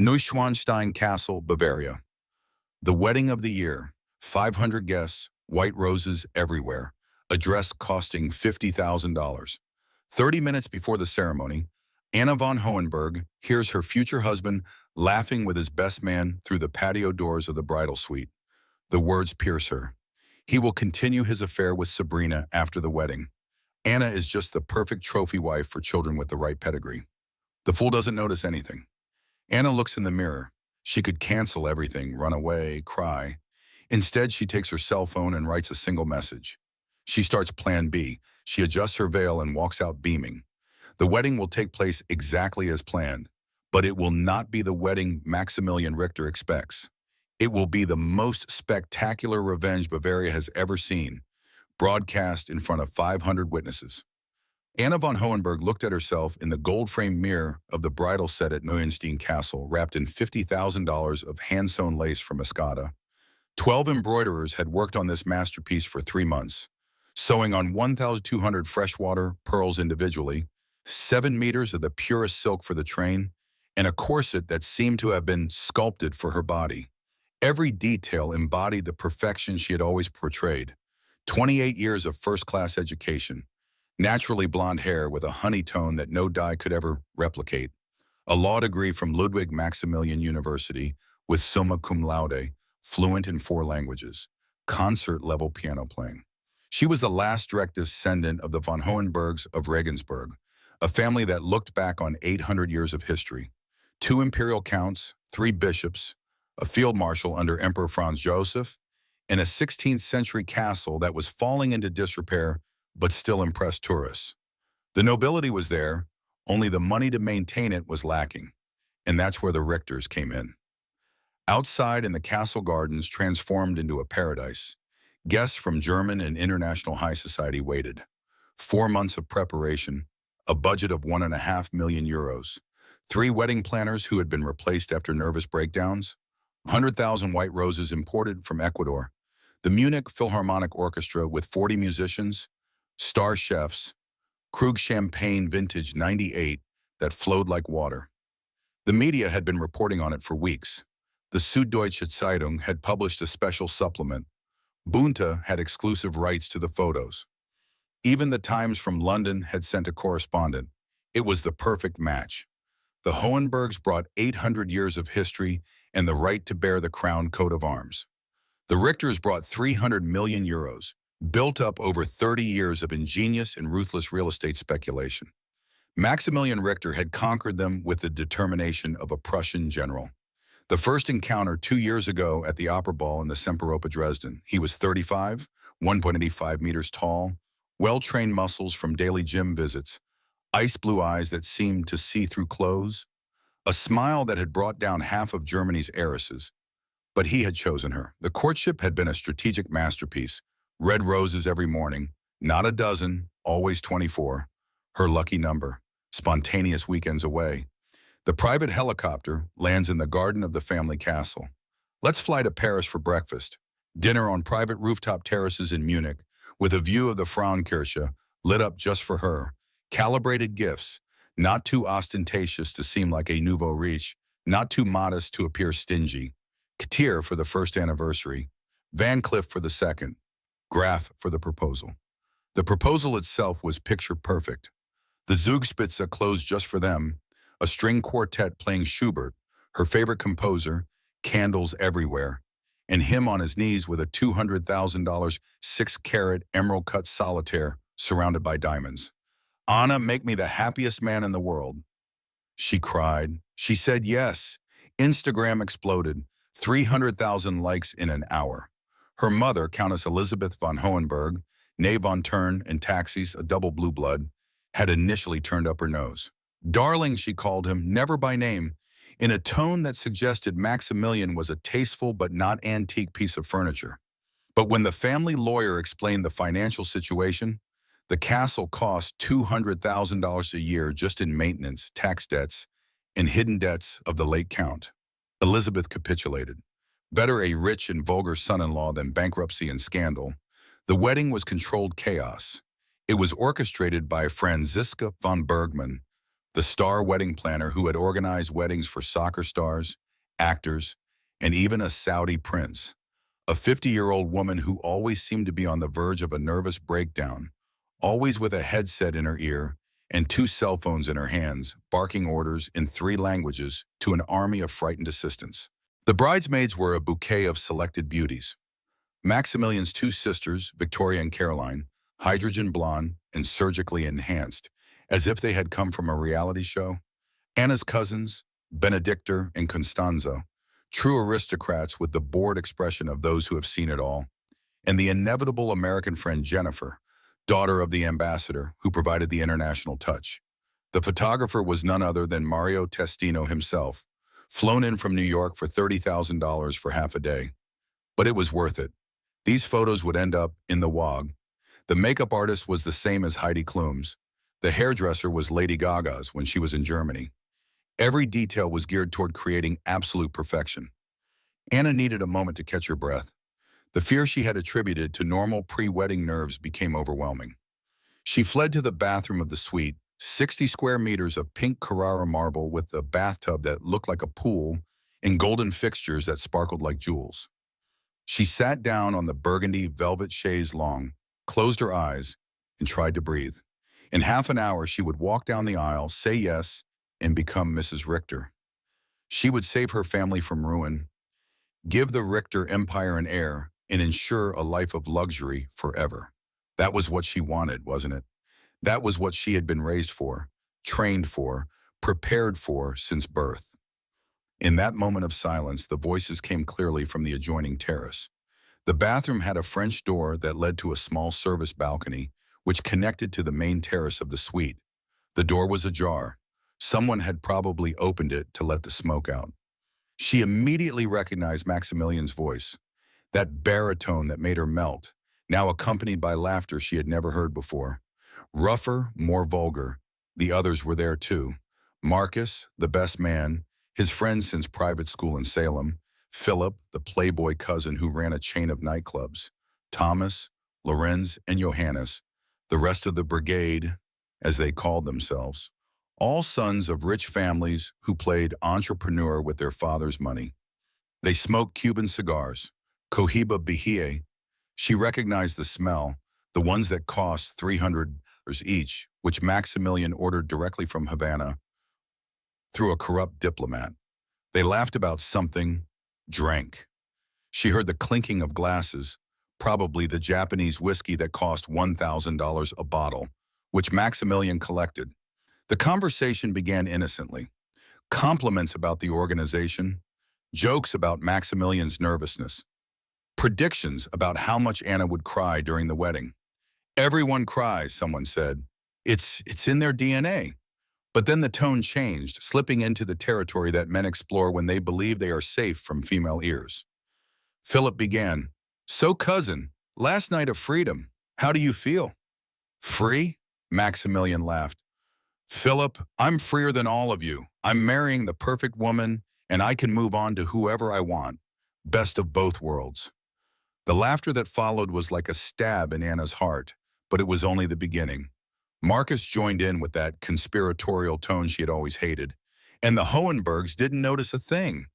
Neuschwanstein Castle, Bavaria. The wedding of the year. 500 guests, white roses everywhere. A dress costing $50,000. 30 minutes before the ceremony, Anna von Hohenberg hears her future husband laughing with his best man through the patio doors of the bridal suite. The words pierce her. He will continue his affair with Sabrina after the wedding. Anna is just the perfect trophy wife for children with the right pedigree. The fool doesn't notice anything. Anna looks in the mirror. She could cancel everything, run away, cry. Instead, she takes her cell phone and writes a single message. She starts Plan B. She adjusts her veil and walks out beaming. The wedding will take place exactly as planned, but it will not be the wedding Maximilian Richter expects. It will be the most spectacular revenge Bavaria has ever seen, broadcast in front of 500 witnesses. Anna von Hohenberg looked at herself in the gold-framed mirror of the bridal set at Neuenstein Castle, wrapped in $50,000 of hand-sewn lace from Escada. 12 embroiderers had worked on this masterpiece for 3 months, sewing on 1,200 freshwater pearls individually, 7 meters of the purest silk for the train, and a corset that seemed to have been sculpted for her body. Every detail embodied the perfection she had always portrayed. 28 years of first-class education, naturally blonde hair with a honey tone that no dye could ever replicate, a law degree from Ludwig Maximilian University with summa cum laude, fluent in 4 languages, concert-level piano playing. She was the last direct descendant of the von Hohenbergs of Regensburg, a family that looked back on 800 years of history. 2 imperial counts, 3 bishops, a field marshal under Emperor Franz Joseph, and a 16th century castle that was falling into disrepair but still impressed tourists. The nobility was there, only the money to maintain it was lacking, and that's where the Richters came in. Outside in the castle gardens transformed into a paradise, guests from German and international high society waited. 4 months of preparation, a budget of €1.5 million, 3 wedding planners who had been replaced after nervous breakdowns, 100,000 white roses imported from Ecuador, the Munich Philharmonic Orchestra with 40 musicians, star chefs, Krug Champagne Vintage 98 that flowed like water. The media had been reporting on it for weeks. The Süddeutsche Zeitung had published a special supplement. Bunte had exclusive rights to the photos. Even the Times from London had sent a correspondent. It was the perfect match. The Hohenbergs brought 800 years of history and the right to bear the crown coat of arms. The Richters brought €300 million, built up over 30 years of ingenious and ruthless real estate speculation. Maximilian Richter had conquered them with the determination of a Prussian general. The first encounter 2 years ago at the Opera Ball in the Semperoper Dresden. He was 35, 1.85 meters tall, well-trained muscles from daily gym visits, ice blue eyes that seemed to see through clothes, a smile that had brought down half of Germany's heiresses. But he had chosen her. The courtship had been a strategic masterpiece. Red roses every morning, not a dozen, always 24. Her lucky number, spontaneous weekends away. The private helicopter lands in the garden of the family castle. Let's fly to Paris for breakfast. Dinner on private rooftop terraces in Munich, with a view of the Frauenkirche, lit up just for her. Calibrated gifts, not too ostentatious to seem like a nouveau riche, not too modest to appear stingy. Katir for the first anniversary, Van Cleef for the second, Graf for the proposal. The proposal itself was picture perfect. The Zugspitze closed just for them, a string quartet playing Schubert, her favorite composer, candles everywhere, and him on his knees with a $200,000 6-carat emerald-cut solitaire surrounded by diamonds. "Anna, make me the happiest man in the world." She cried. She said yes. Instagram exploded. 300,000 likes in an hour. Her mother, Countess Elisabeth von Hohenberg, née von Thurn and Taxis, a double blue blood, had initially turned up her nose. "Darling," she called him, never by name, in a tone that suggested Maximilian was a tasteful but not antique piece of furniture. But when the family lawyer explained the financial situation, the castle cost $200,000 a year just in maintenance, tax debts, and hidden debts of the late count. Elizabeth capitulated. Better a rich and vulgar son-in-law than bankruptcy and scandal. The wedding was controlled chaos. It was orchestrated by Franziska von Bergmann, the star wedding planner who had organized weddings for soccer stars, actors, and even a Saudi prince. A 50-year-old woman who always seemed to be on the verge of a nervous breakdown, always with a headset in her ear and two cell phones in her hands, barking orders in 3 languages to an army of frightened assistants. The bridesmaids were a bouquet of selected beauties. Maximilian's 2 sisters, Victoria and Caroline, hydrogen blonde and surgically enhanced, as if they had come from a reality show. Anna's cousins, Benedictor and Constanzo, true aristocrats with the bored expression of those who have seen it all. And the inevitable American friend Jennifer, daughter of the ambassador, who provided the international touch. The photographer was none other than Mario Testino himself, flown in from New York for $30,000 for half a day. But it was worth it. These photos would end up in the WOG. The makeup artist was the same as Heidi Klum's. The hairdresser was Lady Gaga's when she was in Germany. Every detail was geared toward creating absolute perfection. Anna needed a moment to catch her breath. The fear she had attributed to normal pre-wedding nerves became overwhelming. She fled to the bathroom of the suite, 60 square meters of pink Carrara marble with a bathtub that looked like a pool and golden fixtures that sparkled like jewels. She sat down on the burgundy velvet chaise longue, closed her eyes, and tried to breathe. In half an hour, she would walk down the aisle, say yes, and become Mrs. Richter. She would save her family from ruin, give the Richter empire an heir, and ensure a life of luxury forever. That was what she wanted, wasn't it? That was what she had been raised for, trained for, prepared for since birth. In that moment of silence, the voices came clearly from the adjoining terrace. The bathroom had a French door that led to a small service balcony, which connected to the main terrace of the suite. The door was ajar. Someone had probably opened it to let the smoke out. She immediately recognized Maximilian's voice, that baritone that made her melt, now accompanied by laughter she had never heard before. Rougher, more vulgar. The others were there too. Marcus, the best man, his friend since private school in Salem, Philip, the playboy cousin who ran a chain of nightclubs, Thomas, Lorenz, and Johannes, the rest of the brigade, as they called themselves, all sons of rich families who played entrepreneur with their father's money. They smoked Cuban cigars, Cohiba Bahia. She recognized the smell, the ones that cost $300 each, which Maximilian ordered directly from Havana through a corrupt diplomat. They laughed about something, drank. She heard the clinking of glasses, probably the Japanese whiskey that cost $1,000 a bottle, which Maximilian collected. The conversation began innocently. Compliments about the organization, jokes about Maximilian's nervousness, predictions about how much Anna would cry during the wedding. Everyone cries, someone said. It's in their DNA. But then the tone changed, slipping into the territory that men explore when they believe they are safe from female ears. Philip began, "So cousin, last night of freedom, how do you feel?" "Free?" Maximilian laughed. "Philip, I'm freer than all of you. I'm marrying the perfect woman, and I can move on to whoever I want. Best of both worlds." The laughter that followed was like a stab in Anna's heart, but it was only the beginning. Marcus joined in with that conspiratorial tone she had always hated, and the Hohenbergs didn't notice a thing.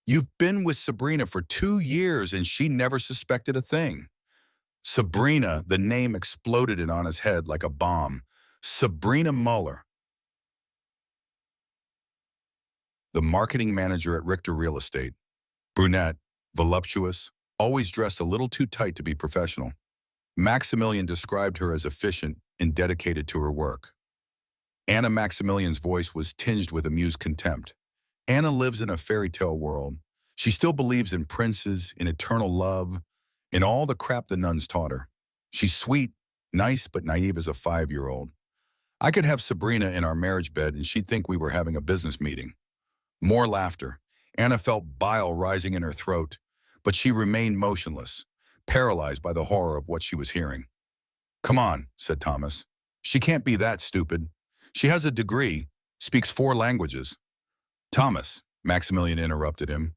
"You've been with Sabrina for 2 years and she never suspected a thing." Sabrina, the name exploded in Anna's head like a bomb. Sabrina Muller, the marketing manager at Richter Real Estate. Brunette, voluptuous, always dressed a little too tight to be professional. Maximilian described her as efficient and dedicated to her work. Anna Maximilian's voice was tinged with amused contempt. Anna lives in a fairy tale world. She still believes in princes, in eternal love, in all the crap the nuns taught her. She's sweet, nice, but naive as a 5-year-old. I could have Sabrina in our marriage bed and she'd think we were having a business meeting. More laughter. Anna felt bile rising in her throat, but she remained motionless, paralyzed by the horror of what she was hearing. "Come on," said Thomas. "She can't be that stupid. She has a degree, speaks 4 languages." "Thomas," Maximilian interrupted him,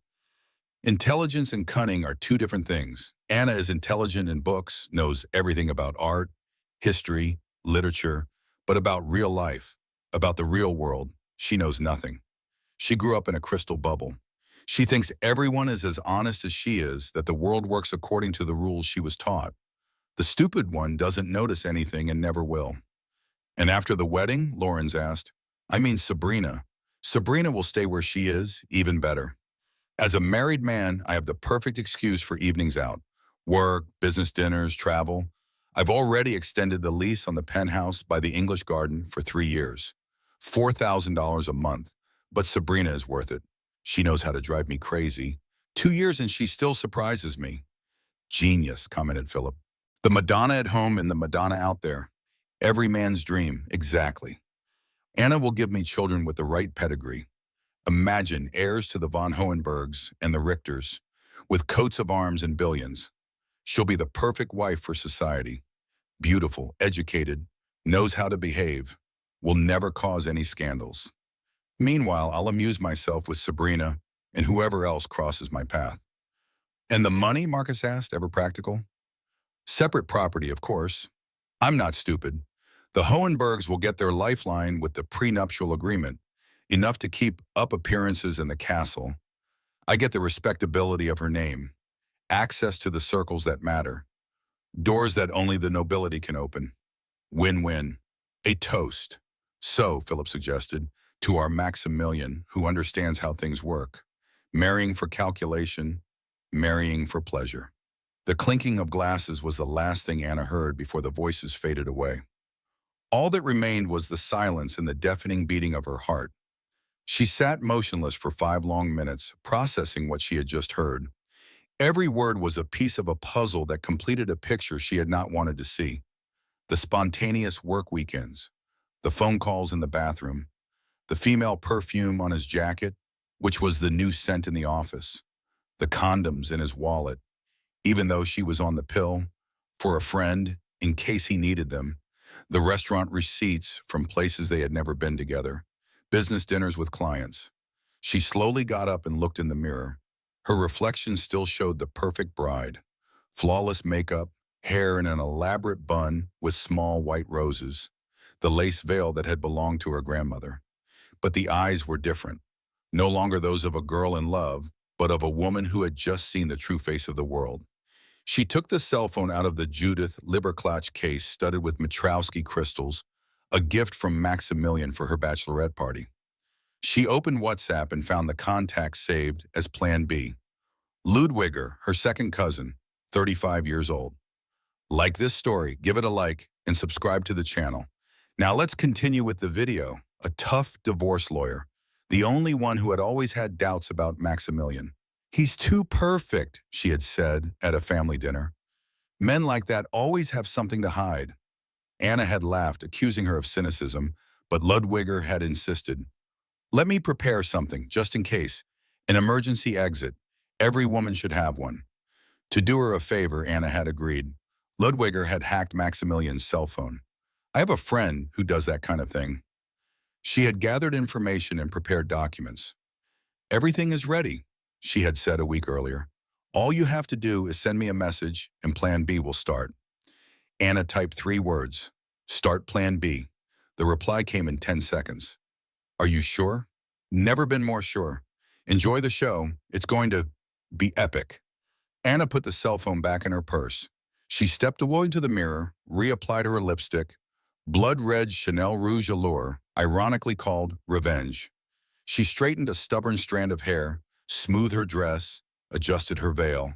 "intelligence and cunning are 2 different things. Anna is intelligent in books, knows everything about art, history, literature, but about real life, About the real world, she knows nothing. She grew up in a crystal bubble. She thinks everyone is as honest as she is, that the world works according to the rules she was taught. The stupid one doesn't notice anything and never will. And after the wedding, Lawrence asked, I mean Sabrina. Sabrina will stay where she is, even better. As a married man, I have the perfect excuse for evenings out. Work, business dinners, travel. I've already extended the lease on the penthouse by the English Garden for 3 years. $4,000 a month. But Sabrina is worth it. She knows how to drive me crazy. 2 years and she still surprises me. Genius, commented Philip. The Madonna at home and the Madonna out there. Every man's dream, exactly. Anna will give me children with the right pedigree. Imagine heirs to the von Hohenbergs and the Richters, with coats of arms and billions. She'll be the perfect wife for society. Beautiful, educated, knows how to behave, will never cause any scandals. Meanwhile, I'll amuse myself with Sabrina and whoever else crosses my path. And the money, Marcus asked, ever practical? Separate property, of course. I'm not stupid. The Hohenbergs will get their lifeline with the prenuptial agreement, enough to keep up appearances in the castle. I get the respectability of her name, access to the circles that matter, doors that only the nobility can open. Win-win. A toast. So, Philip suggested, to our Maximilian, who understands how things work. Marrying for calculation, marrying for pleasure. The clinking of glasses was the last thing Anna heard before the voices faded away. All that remained was the silence and the deafening beating of her heart. She sat motionless for 5 long minutes, processing what she had just heard. Every word was a piece of a puzzle that completed a picture she had not wanted to see. The spontaneous work weekends, the phone calls in the bathroom, the female perfume on his jacket, which was the new scent in the office, the condoms in his wallet, even though she was on the pill, for a friend, in case he needed them, the restaurant receipts from places they had never been together, business dinners with clients. She slowly got up and looked in the mirror. Her reflection still showed the perfect bride. Flawless makeup, hair in an elaborate bun with small white roses, the lace veil that had belonged to her grandmother. But the eyes were different. No longer those of a girl in love, but of a woman who had just seen the true face of the world. She took the cell phone out of the Judith Lieberklatsch case studded with Mitrowski crystals, a gift from Maximilian for her bachelorette party. She opened WhatsApp and found the contact saved as Plan B. Ludwiger, her second cousin, 35 years old. Like this story, give it a like, and subscribe to the channel. Now let's continue with the video. A tough divorce lawyer, the only one who had always had doubts about Maximilian. He's too perfect, she had said at a family dinner. Men like that always have something to hide. Anna had laughed, accusing her of cynicism, but Ludwiger had insisted. Let me prepare something, just in case. An emergency exit. Every woman should have one. To do her a favor, Anna had agreed. Ludwiger had hacked Maximilian's cell phone. I have a friend who does that kind of thing. She had gathered information and prepared documents. Everything is ready, she had said a week earlier. All you have to do is send me a message and Plan B will start. Anna typed 3 words. Start Plan B. The reply came in 10 seconds. Are you sure? Never been more sure. Enjoy the show. It's going to be epic. Anna put the cell phone back in her purse. She stepped away to the mirror, reapplied her lipstick, blood-red Chanel Rouge Allure, ironically called Revenge. She straightened a stubborn strand of hair, smoothed her dress, adjusted her veil.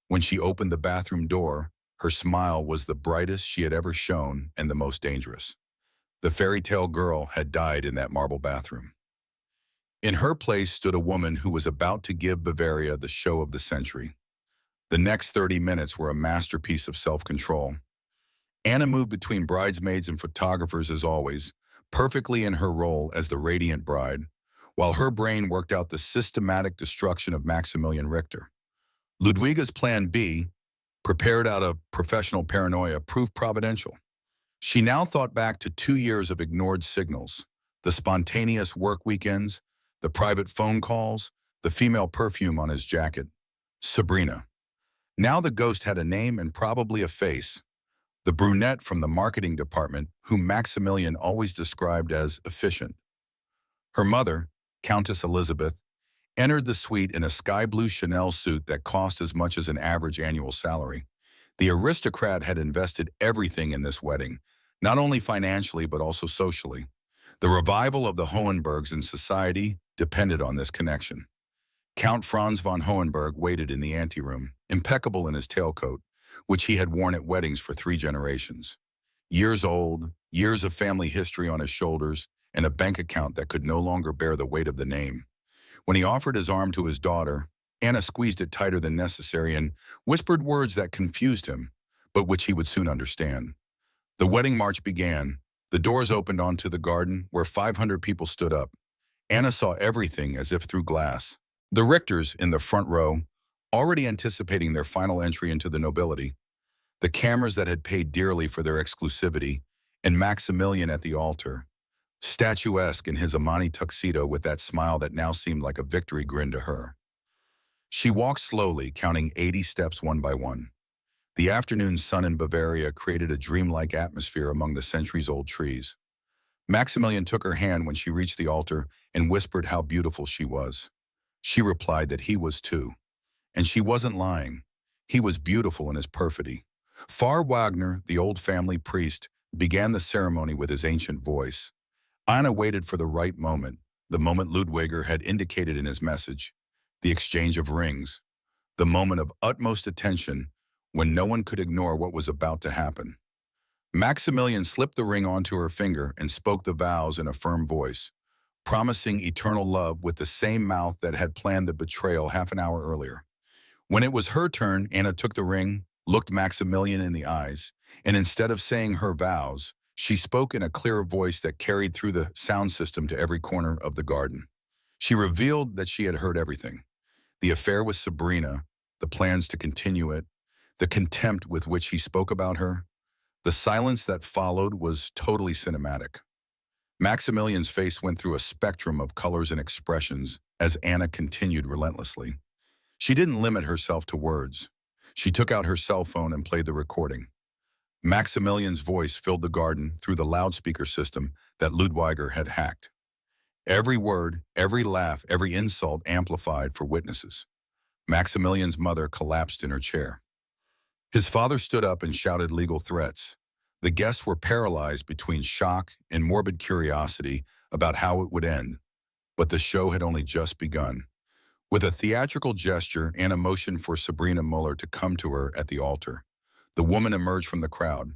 When she opened the bathroom door, her smile was the brightest she had ever shown and the most dangerous. The fairy tale girl had died in that marble bathroom. In her place stood a woman who was about to give Bavaria the show of the century. The next 30 minutes were a masterpiece of self-control. Anna moved between bridesmaids and photographers as always, perfectly in her role as the radiant bride, while her brain worked out the systematic destruction of Maximilian Richter. Ludwiga's Plan B, prepared out of professional paranoia, proved providential. She now thought back to 2 years of ignored signals, the spontaneous work weekends, the private phone calls, the female perfume on his jacket. Sabrina. Now the ghost had a name and probably a face. the brunette from the marketing department whom Maximilian always described as efficient. Her mother, Countess Elizabeth, entered the suite in a sky blue Chanel suit that cost as much as an average annual salary. The aristocrat had invested everything in this wedding, not only financially but also socially. The revival of the Hohenbergs in society depended on this connection. Count Franz von Hohenberg waited in the anteroom, impeccable in his tailcoat, which he had worn at weddings for 3 generations. Years old, years of family history on his shoulders, and a bank account that could no longer bear the weight of the name. When he offered his arm to his daughter, Anna squeezed it tighter than necessary and whispered words that confused him, but which he would soon understand. The wedding march began. The doors opened onto the garden where 500 people stood up. Anna saw everything as if through glass. The Richters in the front row, already anticipating their final entry into the nobility, the cameras that had paid dearly for their exclusivity, and Maximilian at the altar, statuesque in his Amani tuxedo with that smile that now seemed like a victory grin to her. She walked slowly, counting 80 steps one by one. The afternoon sun in Bavaria created a dreamlike atmosphere among the centuries-old trees. Maximilian took her hand when she reached the altar and whispered how beautiful she was. She replied that he was too. And she wasn't lying. He was beautiful in his perfidy. Far Wagner, the old family priest, began the ceremony with his ancient voice. Anna waited for the right moment, the moment Ludwiger had indicated in his message, the exchange of rings, the moment of utmost attention when no one could ignore what was about to happen. Maximilian slipped the ring onto her finger and spoke the vows in a firm voice, promising eternal love with the same mouth that had planned the betrayal half an hour earlier. When it was her turn, Anna took the ring, looked Maximilian in the eyes, and instead of saying her vows, she spoke in a clearer voice that carried through the sound system to every corner of the garden. She revealed that she had heard everything. The affair with Sabrina, the plans to continue it, the contempt with which he spoke about her. The silence that followed was totally cinematic. Maximilian's face went through a spectrum of colors and expressions as Anna continued relentlessly. She didn't limit herself to words. She took out her cell phone and played the recording. Maximilian's voice filled the garden through the loudspeaker system that Ludwiger had hacked. Every word, every laugh, every insult amplified for witnesses. Maximilian's mother collapsed in her chair. His father stood up and shouted legal threats. The guests were paralyzed between shock and morbid curiosity about how it would end. But the show had only just begun. With a theatrical gesture, Anna motioned for Sabrina Muller to come to her at the altar. The woman emerged from the crowd.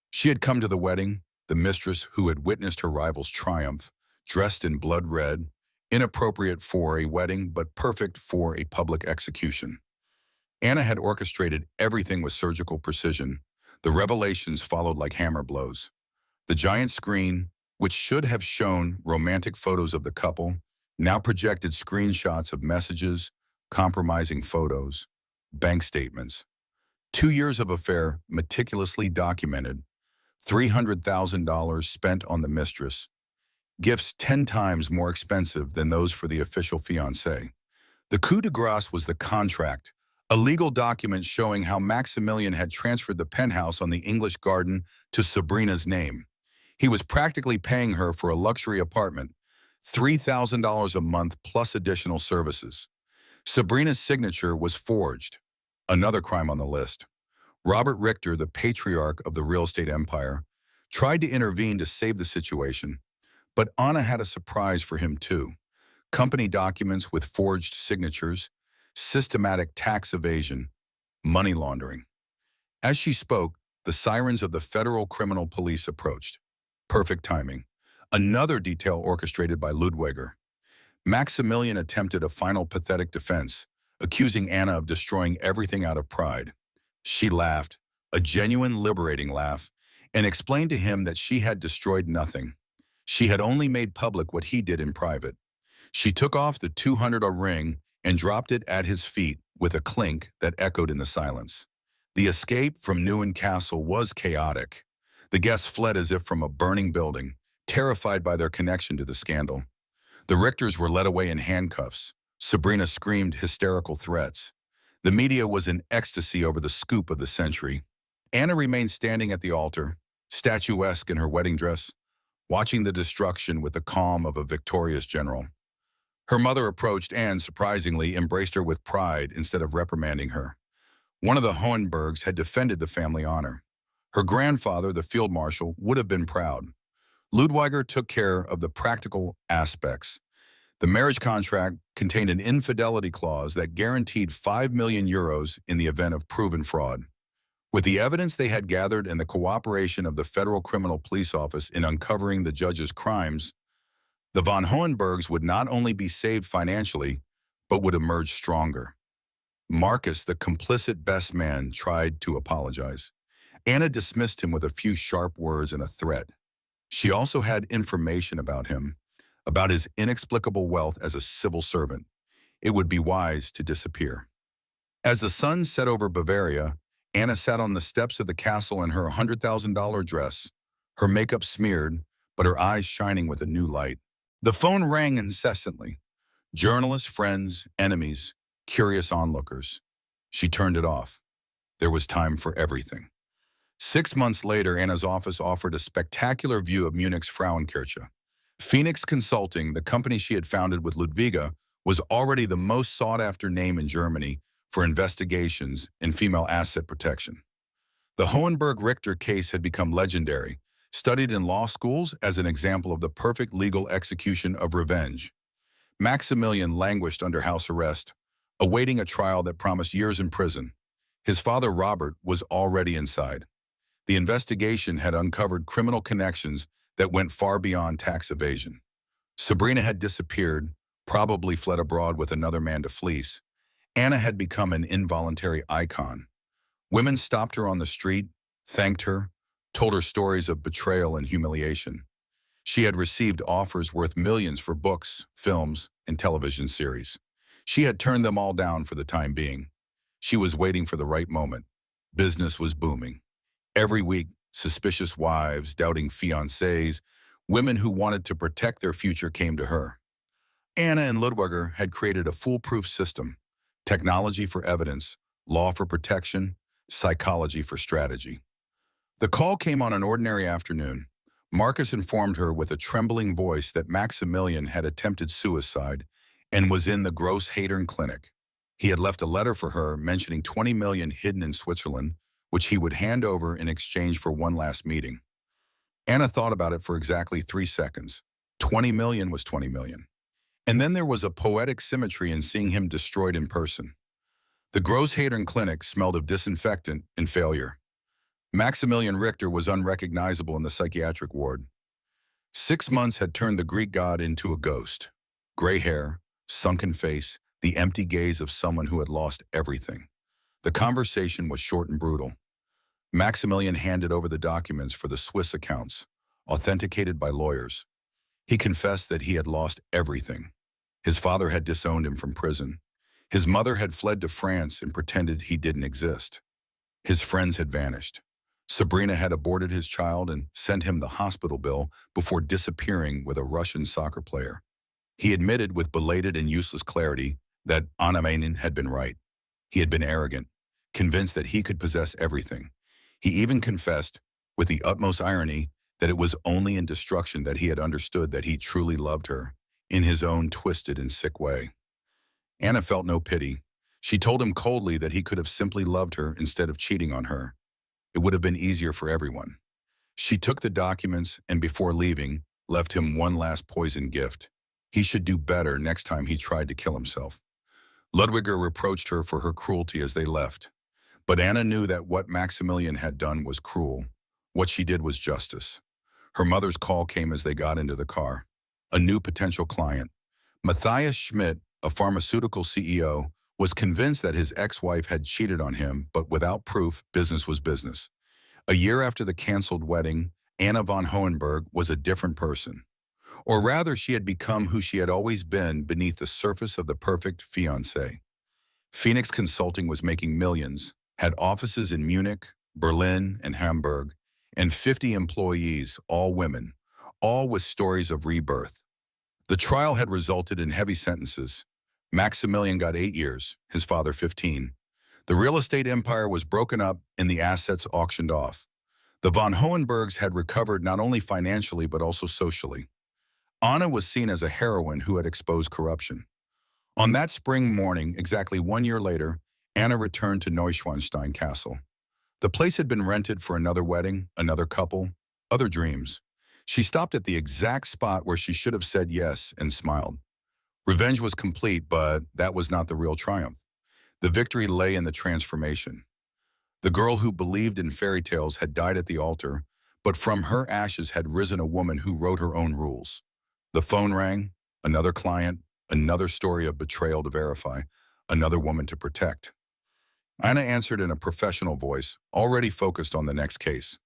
She had come to the wedding, the mistress who had witnessed her rival's triumph, dressed in blood red, inappropriate for a wedding but perfect for a public execution. Anna had orchestrated everything with surgical precision. The revelations followed like hammer blows. The giant screen, which should have shown romantic photos of the couple, now projected screenshots of messages, compromising photos, bank statements. 2 years of affair meticulously documented, $300,000 spent on the mistress, gifts 10 times more expensive than those for the official fiancé. The coup de grace was the contract, a legal document showing how Maximilian had transferred the penthouse on the English garden to Sabrina's name. He was practically paying her for a luxury apartment, $3,000 a month plus additional services. Sabrina's signature was forged. Another crime on the list. Robert Richter, the patriarch of the real estate empire, tried to intervene to save the situation, but Anna had a surprise for him too. Company documents with forged signatures, systematic tax evasion, money laundering. As she spoke, the sirens of the federal criminal police approached. Perfect timing. Another detail orchestrated by Ludwiger. Maximilian attempted a final pathetic defense, accusing Anna of destroying everything out of pride. She laughed, a genuine liberating laugh, and explained to him that she had destroyed nothing. She had only made public what he did in private. She took off the 200 ring and dropped it at his feet with a clink that echoed in the silence. The escape from Neuen Castle was chaotic. The guests fled as if from a burning building, terrified by their connection to the scandal. The Richters were led away in handcuffs. Sabrina screamed hysterical threats. The media was in ecstasy over the scoop of the century. Anna remained standing at the altar, statuesque in her wedding dress, watching the destruction with the calm of a victorious general. Her mother approached and, surprisingly, embraced her with pride instead of reprimanding her. One of the Hohenbergs had defended the family honor. Her grandfather, the field marshal, would have been proud. Ludwiger took care of the practical aspects. The marriage contract contained an infidelity clause that guaranteed 5 million euros in the event of proven fraud. With the evidence they had gathered and the cooperation of the Federal Criminal Police Office in uncovering the judge's crimes, the von Hohenbergs would not only be saved financially, but would emerge stronger. Marcus, the complicit best man, tried to apologize. Anna dismissed him with a few sharp words and a threat. She also had information about him, about his inexplicable wealth as a civil servant. It would be wise to disappear. As the sun set over Bavaria, Anna sat on the steps of the castle in her $100,000 dress, her makeup smeared, but her eyes shining with a new light. The phone rang incessantly. Journalists, friends, enemies, curious onlookers. She turned it off. There was time for everything. 6 months later, Anna's office offered a spectacular view of Munich's Frauenkirche. Phoenix Consulting, the company she had founded with Ludwiga, was already the most sought-after name in Germany for investigations in female asset protection. The Hohenberg-Richter case had become legendary, studied in law schools as an example of the perfect legal execution of revenge. Maximilian languished under house arrest, awaiting a trial that promised years in prison. His father, Robert, was already inside. The investigation had uncovered criminal connections that went far beyond tax evasion. Sabrina had disappeared, probably fled abroad with another man to fleece. Anna had become an involuntary icon. Women stopped her on the street, thanked her, told her stories of betrayal and humiliation. She had received offers worth millions for books, films, and television series. She had turned them all down for the time being. She was waiting for the right moment. Business was booming. Every week, suspicious wives, doubting fiancés, women who wanted to protect their future came to her. Anna and Ludwiger had created a foolproof system: technology for evidence, law for protection, psychology for strategy. The call came on an ordinary afternoon. Marcus informed her with a trembling voice that Maximilian had attempted suicide and was in the Großhadern clinic. He had left a letter for her mentioning 20 million hidden in Switzerland, which he would hand over in exchange for one last meeting. Anna thought about it for exactly 3 seconds. 20 million was 20 million. And then there was a poetic symmetry in seeing him destroyed in person. The Großhadern clinic smelled of disinfectant and failure. Maximilian Richter was unrecognizable in the psychiatric ward. 6 months had turned the Greek god into a ghost. Gray hair, sunken face, the empty gaze of someone who had lost everything. The conversation was short and brutal. Maximilian handed over the documents for the Swiss accounts, authenticated by lawyers. He confessed that he had lost everything. His father had disowned him from prison. His mother had fled to France and pretended he didn't exist. His friends had vanished. Sabrina had aborted his child and sent him the hospital bill before disappearing with a Russian soccer player. He admitted with belated and useless clarity that Anna Manin had been right. He had been arrogant, convinced that he could possess everything. He even confessed, with the utmost irony, that it was only in destruction that he had understood that he truly loved her, in his own twisted and sick way. Anna felt no pity. She told him coldly that he could have simply loved her instead of cheating on her. It would have been easier for everyone. She took the documents and, before leaving, left him one last poison gift. He should do better next time he tried to kill himself. Ludwiger reproached her for her cruelty as they left. But Anna knew that what Maximilian had done was cruel. What she did was justice. Her mother's call came as they got into the car. A new potential client. Matthias Schmidt, a pharmaceutical CEO, was convinced that his ex-wife had cheated on him, but without proof, business was business. A year after the canceled wedding, Anna von Hohenberg was a different person. Or rather, she had become who she had always been beneath the surface of the perfect fiancé. Phoenix Consulting was making millions, had offices in Munich, Berlin, and Hamburg, and 50 employees, all women, all with stories of rebirth. The trial had resulted in heavy sentences. Maximilian got 8 years, his father 15. The real estate empire was broken up and the assets auctioned off. The von Hohenbergs had recovered not only financially but also socially. Anna was seen as a heroine who had exposed corruption. On that spring morning, exactly 1 year later, Anna returned to Neuschwanstein Castle. The place had been rented for another wedding, another couple, other dreams. She stopped at the exact spot where she should have said yes and smiled. Revenge was complete, but that was not the real triumph. The victory lay in the transformation. The girl who believed in fairy tales had died at the altar, but from her ashes had risen a woman who wrote her own rules. The phone rang, another client, another story of betrayal to verify, another woman to protect. Anna answered in a professional voice, already focused on the next case.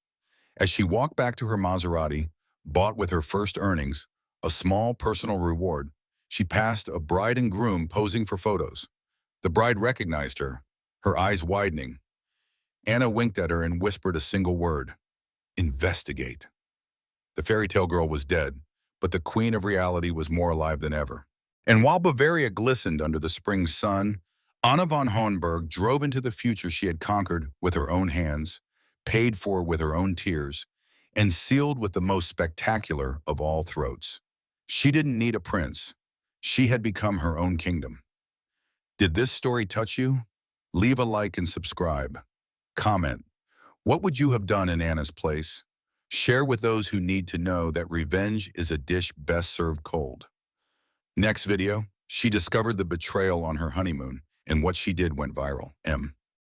As she walked back to her Maserati, bought with her first earnings, a small personal reward, she passed a bride and groom posing for photos. The bride recognized her eyes widening. Anna winked at her and whispered a single word: investigate. The fairy tale girl was dead, but the queen of reality was more alive than ever. And while Bavaria glistened under the spring sun, Anna von Hohenberg drove into the future she had conquered with her own hands, paid for with her own tears, and sealed with the most spectacular of all throats. She didn't need a prince. She had become her own kingdom. Did this story touch you? Leave a like and subscribe. Comment: what would you have done in Anna's place? Share with those who need to know that revenge is a dish best served cold. Next video, she discovered the betrayal on her honeymoon, and what she did went viral.